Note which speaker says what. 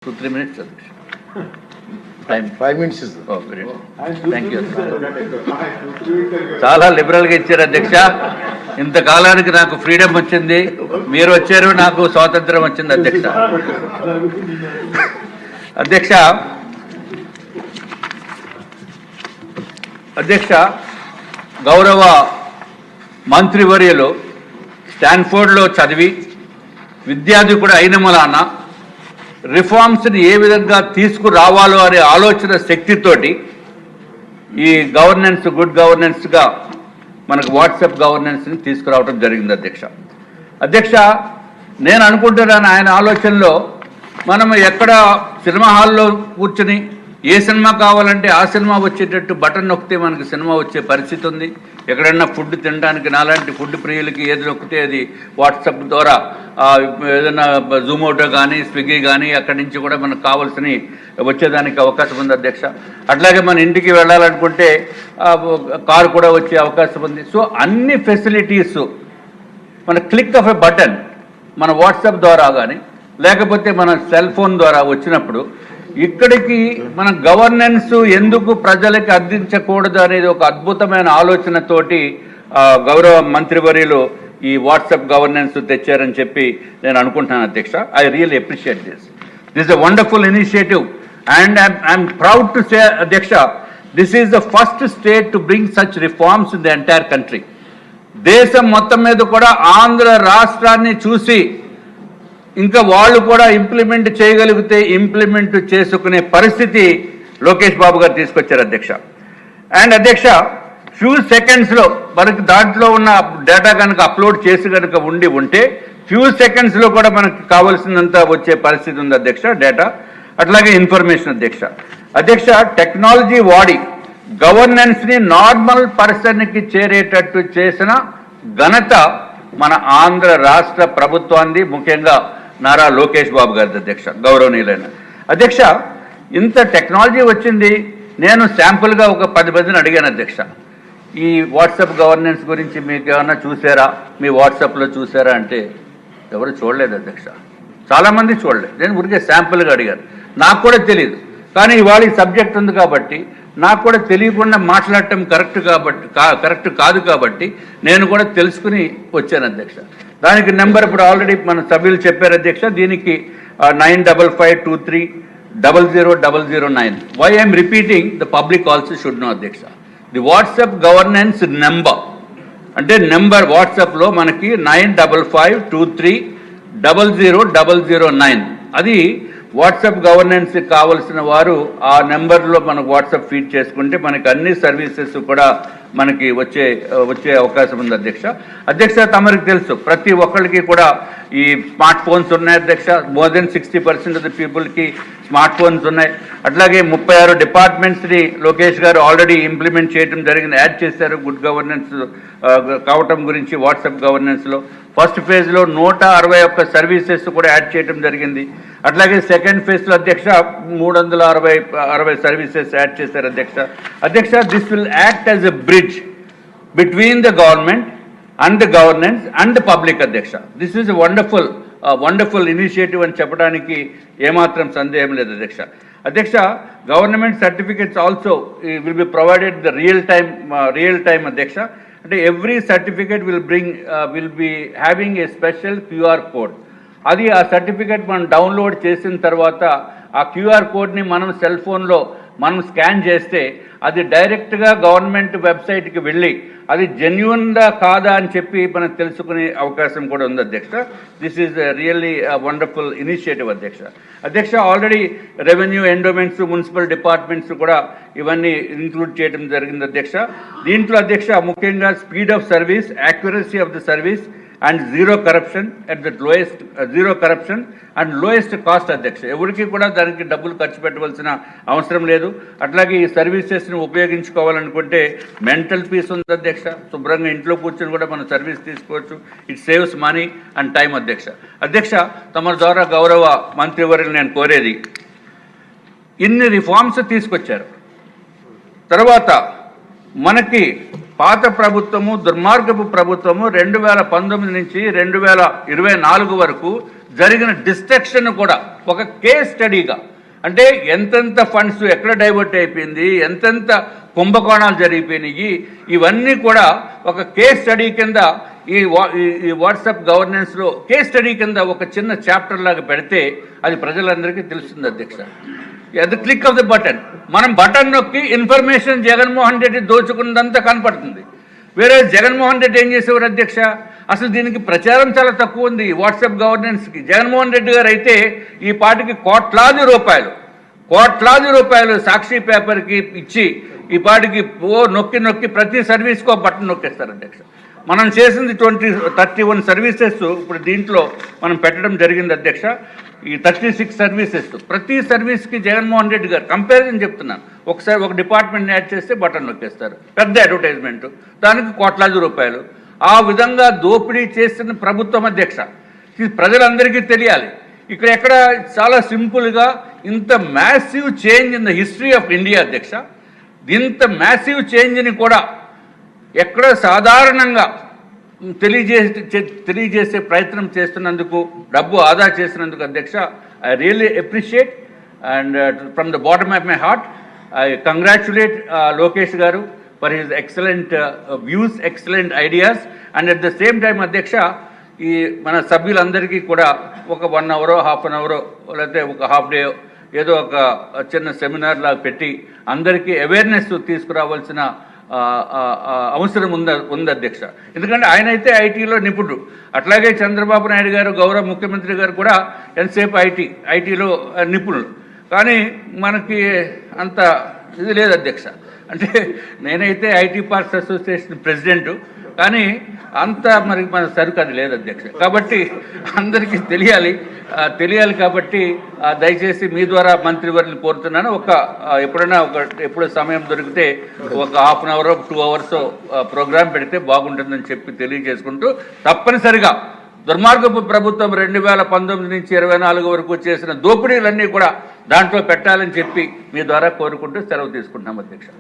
Speaker 1: 2-3 minutes.
Speaker 2: Time 5 minutes is.
Speaker 1: Oh, great. Thank you. చాలా లిబరల్గా ఇచ్చారు అధ్యక్ష. ఇంతకాలానికి నాకు ఫ్రీడమ్ వచ్చింది, మీరు వచ్చారు, నాకు స్వాతంత్రం వచ్చింది అధ్యక్ష. అధ్యక్ష గౌరవ మంత్రివర్యులు స్టాన్ఫోర్డ్లో చదివి విద్యార్థి కూడా అయిన మలాన రిఫార్మ్స్ని ఏ విధంగా తీసుకురావాలో అనే ఆలోచన శక్తితోటి ఈ గవర్నెన్స్ గుడ్ గవర్నెన్స్గా మనకు వాట్సాప్ గవర్నెన్స్ని తీసుకురావడం జరిగింది అధ్యక్ష. నేను అనుకుంటున్నాను ఆయన ఆలోచనలో మనం ఎక్కడ సినిమా హాల్లో కూర్చుని ఏ సినిమా కావాలంటే ఆ సినిమా వచ్చేటట్టు బటన్ నొక్కితే మనకి సినిమా వచ్చే పరిస్థితి ఉంది. ఎక్కడన్నా ఫుడ్ తినడానికి నాలాంటి ఫుడ్ ప్రియులకి ఏది నొక్కితే అది వాట్సాప్ ద్వారా ఏదైనా జూమోటో కానీ స్విగ్గీ కానీ అక్కడి నుంచి కూడా మనకు కావాల్సినవి వచ్చేదానికి అవకాశం ఉంది అధ్యక్ష. అట్లాగే మన ఇంటికి వెళ్ళాలనుకుంటే కారు కూడా వచ్చే అవకాశం ఉంది. సో అన్ని ఫెసిలిటీస్ మన క్లిక్ ఆఫ్ ఎ బటన్ మన వాట్సాప్ ద్వారా కానీ లేకపోతే మన సెల్ ఫోన్ ద్వారా వచ్చినప్పుడు ఇక్కడికి మన గవర్నెన్స్ ఎందుకు ప్రజలకి అందించకూడదు అనేది ఒక అద్భుతమైన ఆలోచనతోటి గౌరవ మంత్రివర్యులు ఈ వాట్సాప్ గవర్నెన్స్ తెచ్చారని చెప్పి నేను అనుకుంటున్నాను అధ్యక్ష. I really appreciate this is a wonderful initiative and I'm proud to say అధ్యక్ష, this is the first state to bring such reforms in the entire country. దేశం మొత్తం మీద కూడా ఆంధ్ర రాష్ట్రాన్ని చూసి ఇంకా వాళ్ళు కూడా ఇంప్లిమెంట్ చేయగలిగితే ఇంప్లిమెంట్ చేసుకునే పరిస్థితి లోకేష్ బాబు గారు తీసుకొచ్చారు అధ్యక్ష. అండ్ అధ్యక్ష ఫ్యూ సెకండ్స్లో మనకి దాంట్లో ఉన్న డేటా కనుక అప్లోడ్ చేసి కనుక ఉంటే ఫ్యూ సెకండ్స్లో కూడా మనకి కావాల్సినంత వచ్చే పరిస్థితి ఉంది అధ్యక్ష డేటా. అట్లాగే ఇన్ఫర్మేషన్ అధ్యక్ష టెక్నాలజీ వాడి గవర్నెన్స్ని నార్మల్ పర్సన్కి చేరేటట్టు చేసిన ఘనత మన ఆంధ్ర రాష్ట్ర ప్రభుత్వాన్ని, ముఖ్యంగా నారా లోకేష్ బాబు గారి అధ్యక్ష. గౌరవనీయులైన అధ్యక్ష, ఇంత టెక్నాలజీ వచ్చింది. నేను శాంపుల్గా ఒక 10 మందిని అడిగాను అధ్యక్ష, ఈ వాట్సాప్ గవర్నెన్స్ గురించి మీకు ఏమన్నా చూసారా, మీ వాట్సాప్లో చూసారా అంటే ఎవరు చూడలేదు అధ్యక్ష. చాలామంది చూడలేదు. నేను ఊరికే శాంపుల్గా అడిగాను. నాకు కూడా తెలియదు, కానీ ఇవాళ ఈ సబ్జెక్ట్ ఉంది కాబట్టి నాకు కూడా తెలియకుండా మాట్లాడటం కరెక్ట్ కాదు కాబట్టి నేను కూడా తెలుసుకుని వచ్చాను అధ్యక్ష. దానికి నెంబర్ ఇప్పుడు ఆల్రెడీ మన సభ్యులు చెప్పారు అధ్యక్ష. దీనికి 9552300009. Why I'm repeating, the public also should know అధ్యక్ష. ది వాట్సాప్ గవర్నెన్స్ నెంబర్ అంటే నెంబర్ వాట్సాప్లో మనకి 9552300009. అది వాట్సాప్ గవర్నెన్స్ కావలసిన వారు ఆ నెంబర్లో మనకు వాట్సాప్ ఫీడ్ చేసుకుంటే మనకి అన్ని సర్వీసెస్ కూడా మనకి వచ్చే అవకాశం ఉంది అధ్యక్ష. తమరికి తెలుసు ప్రతి ఒక్కరికి కూడా ఈ స్మార్ట్ ఫోన్స్ ఉన్నాయి అధ్యక్ష. మోర్ దెన్ 60% ఆఫ్ ది పీపుల్కి స్మార్ట్ ఫోన్స్ ఉన్నాయి. అట్లాగే 36 డిపార్ట్మెంట్స్ని లోకేష్ గారు ఆల్రెడీ ఇంప్లిమెంట్ చేయడం జరిగింది, యాడ్ చేశారు గుడ్ గవర్నెన్స్ కావటం గురించి వాట్సాప్ గవర్నెన్స్లో. ఫస్ట్ ఫేజ్లో 161 సర్వీసెస్ కూడా యాడ్ చేయడం జరిగింది. అట్లాగే సెకండ్ ఫేజ్లో అధ్యక్ష 360 సర్వీసెస్ యాడ్ చేశారు అధ్యక్ష. This will act as a bridge between the government and the governance and the public అధ్యక్ష. దిస్ ఈజ్ వండర్ఫుల్ ఇనిషియేటివ్ అని చెప్పడానికి ఏమాత్రం సందేహం లేదు అధ్యక్ష. Government certificates also will be provided the real time అధ్యక్ష. అంటే every certificate will be having a special QR code. అది ఆ సర్టిఫికేట్ మనం డౌన్లోడ్ చేసిన తర్వాత ఆ క్యూఆర్ కోడ్ని మనం సెల్ ఫోన్లో మనం స్కాన్ చేస్తే అది డైరెక్ట్గా గవర్నమెంట్ వెబ్సైట్కి వెళ్ళి అది జెన్యూన్గా కాదా అని చెప్పి మనం తెలుసుకునే అవకాశం కూడా ఉంది అధ్యక్ష. This is really wonderful initiative అధ్యక్ష. Already revenue, endowments, municipal departments కూడా ఇవన్నీ ఇంక్లూడ్ చేయడం జరిగింది అధ్యక్ష. దీంట్లో అధ్యక్ష ముఖ్యంగా speed of service, accuracy of the service and zero corruption and lowest cost అధ్యక్ష. ఎవరికి కూడా దానికి డబ్బులు ఖర్చు పెట్టవలసిన అవసరం లేదు. అట్లాగే ఈ సర్వీసెస్ని ఉపయోగించుకోవాలనుకుంటే మెంటల్ పీస్ ఉంది అధ్యక్ష. శుభ్రంగా ఇంట్లో కూర్చొని కూడా మనం సర్వీస్ తీసుకోవచ్చు. It saves money and time అధ్యక్ష. తమ ద్వారా గౌరవ మంత్రివర్యులు నేను కోరేది, ఇన్ని రిఫార్మ్స్ తీసుకొచ్చారు, తర్వాత మనకి పాత ప్రభుత్వము, దుర్మార్గపు ప్రభుత్వము 2019 నుంచి 2024 వరకు జరిగిన డిస్ట్రక్షన్ కూడా ఒక కేస్ స్టడీగా, అంటే ఎంతెంత ఫండ్స్ ఎక్కడ డైవర్ట్ అయిపోయింది, ఎంతెంత కుంభకోణాలు జరిగిపోయినాయి, ఇవన్నీ కూడా ఒక కేస్ స్టడీ కింద ఈ వాట్సాప్ గవర్నెన్స్లో కేస్ స్టడీ కింద ఒక చిన్న చాప్టర్ లాగా పెడితే అది ప్రజలందరికీ తెలుస్తుంది అధ్యక్ష. అది క్లిక్ ఆఫ్ ది బటన్, మనం బటన్ నొక్కి ఇన్ఫర్మేషన్ జగన్మోహన్ రెడ్డి దోచుకున్నదంతా కనపడుతుంది. వేరే జగన్మోహన్ రెడ్డి ఏం చేసేవారు అధ్యక్ష, అసలు దీనికి ప్రచారం చాలా తక్కువ ఉంది వాట్సాప్ గవర్నెన్స్కి. జగన్మోహన్ రెడ్డి గారు అయితే ఈ పాటికి కోట్లాది రూపాయలు సాక్షి పేపర్కి ఇచ్చి ఈ పాటికి నొక్కి ప్రతి సర్వీస్కో బటన్ నొక్కేస్తారు అధ్యక్ష. మనం చేసింది 31 సర్వీసెస్ ఇప్పుడు దీంట్లో మనం పెట్టడం జరిగింది అధ్యక్ష. ఈ 36 సర్వీసెస్, ప్రతి సర్వీస్కి జగన్మోహన్ రెడ్డి గారు కంపారిజన్ చెప్తున్నాను, ఒకసారి ఒక డిపార్ట్మెంట్ని యాడ్ చేస్తే బటన్ నొక్కేస్తారు, పెద్ద అడ్వర్టైజ్మెంట్, దానికి కోట్లాది రూపాయలు. ఆ విధంగా దోపిడీ చేస్తున్న ప్రభుత్వం అధ్యక్ష. ఇది ప్రజలందరికీ తెలియాలి. ఇక్కడ ఎక్కడ చాలా సింపుల్గా ఇంత massive change in the history of India అధ్యక్ష, ఇంత మ్యాసివ్ చేంజ్ని కూడా ఎక్కడ సాధారణంగా తెలియజేసే ప్రయత్నం చేస్తున్నందుకు, డబ్బు ఆదా చేస్తున్నందుకు అధ్యక్ష, I really appreciate and from the bottom of my heart I congratulate Lokesh garu for his excellent views, excellent ideas. And at the same time అధ్యక్ష, ఈ మన సభ్యులందరికీ కూడా ఒక 1 అవరో హాఫ్ అన్ అవరో లేకపోతే ఒక హాఫ్ డే ఏదో ఒక చిన్న సెమినార్ లాగా పెట్టి అందరికీ అవేర్నెస్ తీసుకురావాల్సిన అవసరం ఉంది అధ్యక్ష. ఎందుకంటే ఆయన అయితే ఐటీలో నిపుణుడు, అట్లాగే చంద్రబాబు నాయుడు గారు గౌరవ ముఖ్యమంత్రి గారు కూడా ఎంతసేపు ఐటీలో నిపుణులు. కానీ మనకి అంత ఇది లేదు అధ్యక్ష. అంటే నేనైతే ఐటీ పార్క్స్ అసోసియేషన్ ప్రెసిడెంటు, కానీ అంత మరి మన సరుకు అది లేదు అధ్యక్ష. కాబట్టి అందరికీ తెలియాలి కాబట్టి దయచేసి మీ ద్వారా మంత్రివర్యులు కోరుతున్నాను, ఎప్పుడో సమయం దొరికితే ఒక half an hour 2 hours programme పెడితే బాగుంటుందని చెప్పి తెలియజేసుకుంటూ, తప్పనిసరిగా దుర్మార్గపు ప్రభుత్వం 2019 నుంచి 24 వరకు చేసిన దోపిడీలన్నీ కూడా దాంట్లో పెట్టాలని చెప్పి మీ ద్వారా కోరుకుంటూ సెలవు తీసుకుంటున్నాం అధ్యక్ష.